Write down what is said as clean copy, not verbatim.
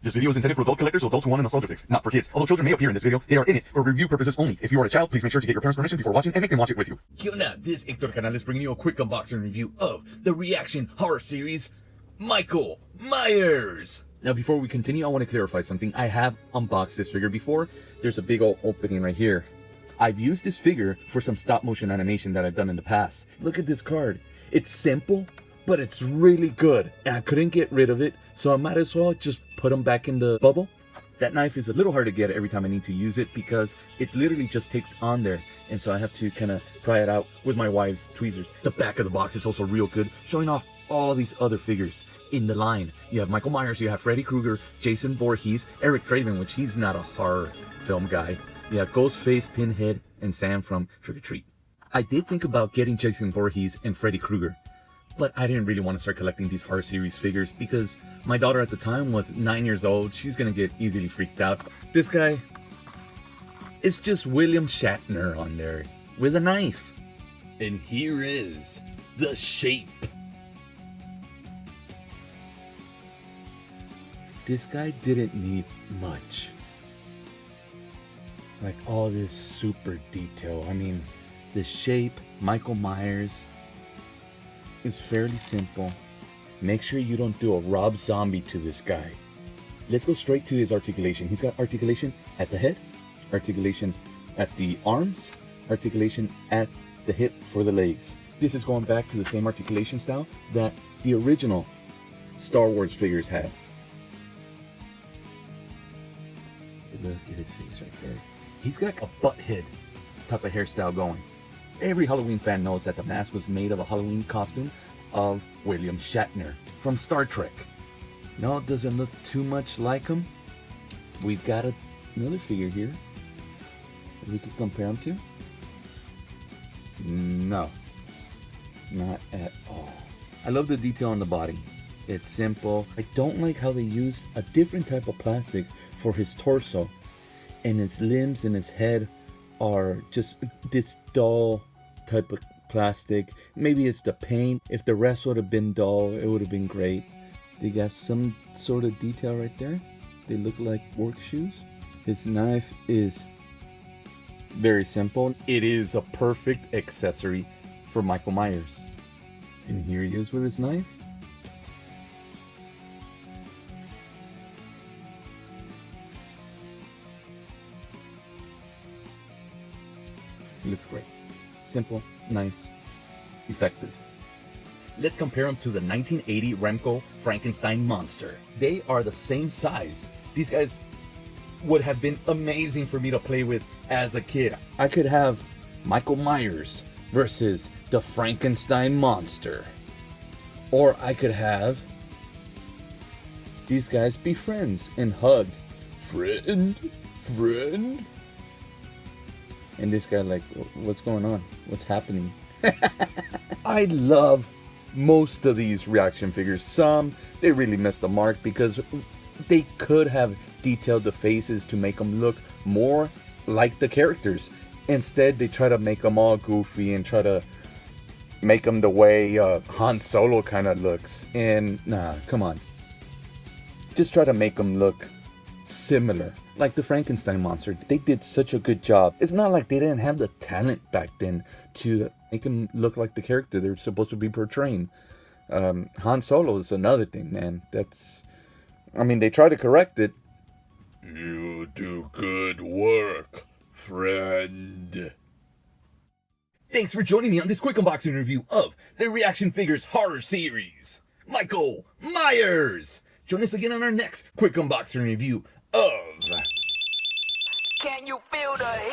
This video is intended for adult collectors or adults who want a nostalgia fix, not for kids. Although children may appear in this video, they are in it for review purposes only. If you are a child, please make sure to get your parents' permission before watching and make them watch it with you. ¿Qué onda? This is Hector Canales bringing you a quick unboxing review of the reaction horror series, Michael Myers. Now, before we continue, I want to clarify something. I have unboxed this figure before. There's a big old opening right here. I've used this figure for some stop motion animation that I've done in the past. Look at this card. It's simple, but it's really good. And I couldn't get rid of it, so I might as well just put them back in the bubble. That knife is a little hard to get every time I need to use it because it's literally just taped on there. And so I have to kind of pry it out with my wife's tweezers. The back of the box is also real good, showing off all these other figures in the line. You have Michael Myers, you have Freddy Krueger, Jason Voorhees, Eric Draven, which he's not a horror film guy. You have Ghostface, Pinhead, and Sam from Trick or Treat. I did think about getting Jason Voorhees and Freddy Krueger, but I didn't really want to start collecting these horror series figures because my daughter at the time was 9 years old. She's gonna get easily freaked out. This guy, it's just William Shatner on there with a knife. And here is The Shape. This guy didn't need much. Like all this super detail. I mean, The Shape, Michael Myers. It's fairly simple. Make sure you don't do a Rob Zombie to this guy. Let's go straight to his articulation. He's got articulation at the head, articulation at the arms, articulation at the hip for the legs. This is going back to the same articulation style that the original Star Wars figures had. Look at his face right there. He's got a butt head type of hairstyle going. Every Halloween fan knows that the mask was made of a Halloween costume of William Shatner from Star Trek. No, it doesn't look too much like him. We've got another figure here that we could compare him to. No, not at all. I love the detail on the body. It's simple. I don't like how they used a different type of plastic for his torso, and his limbs and his head are just this dull type of plastic. Maybe it's the paint. If the rest would have been dull, it would have been great. They got some sort of detail right there. They look like work shoes. His knife is very simple. It is a perfect accessory for Michael Myers. And here he is with his knife. It looks great. Simple, nice, effective. Let's compare them to the 1980 Remco Frankenstein monster. They are the same size. These guys would have been amazing for me to play with as a kid. I could have Michael Myers versus the Frankenstein monster. Or I could have these guys be friends and hug. Friend. And this guy like, what's going on? What's happening? I love most of these reaction figures. Some, they really missed the mark because they could have detailed the faces to make them look more like the characters. Instead, they try to make them all goofy and try to make them the way Han Solo kind of looks. And nah, come on. Just try to make them look similar. Like the Frankenstein monster, they did such a good job. It's not like they didn't have the talent back then to make him look like the character they're supposed to be portraying. Han Solo is another thing, man. I mean, they try to correct it. You do good work, friend. Thanks for joining me on this quick unboxing review of the Reaction Figures horror series, Michael Myers. Join us again on our next quick unboxing review of... Can you feel the heat?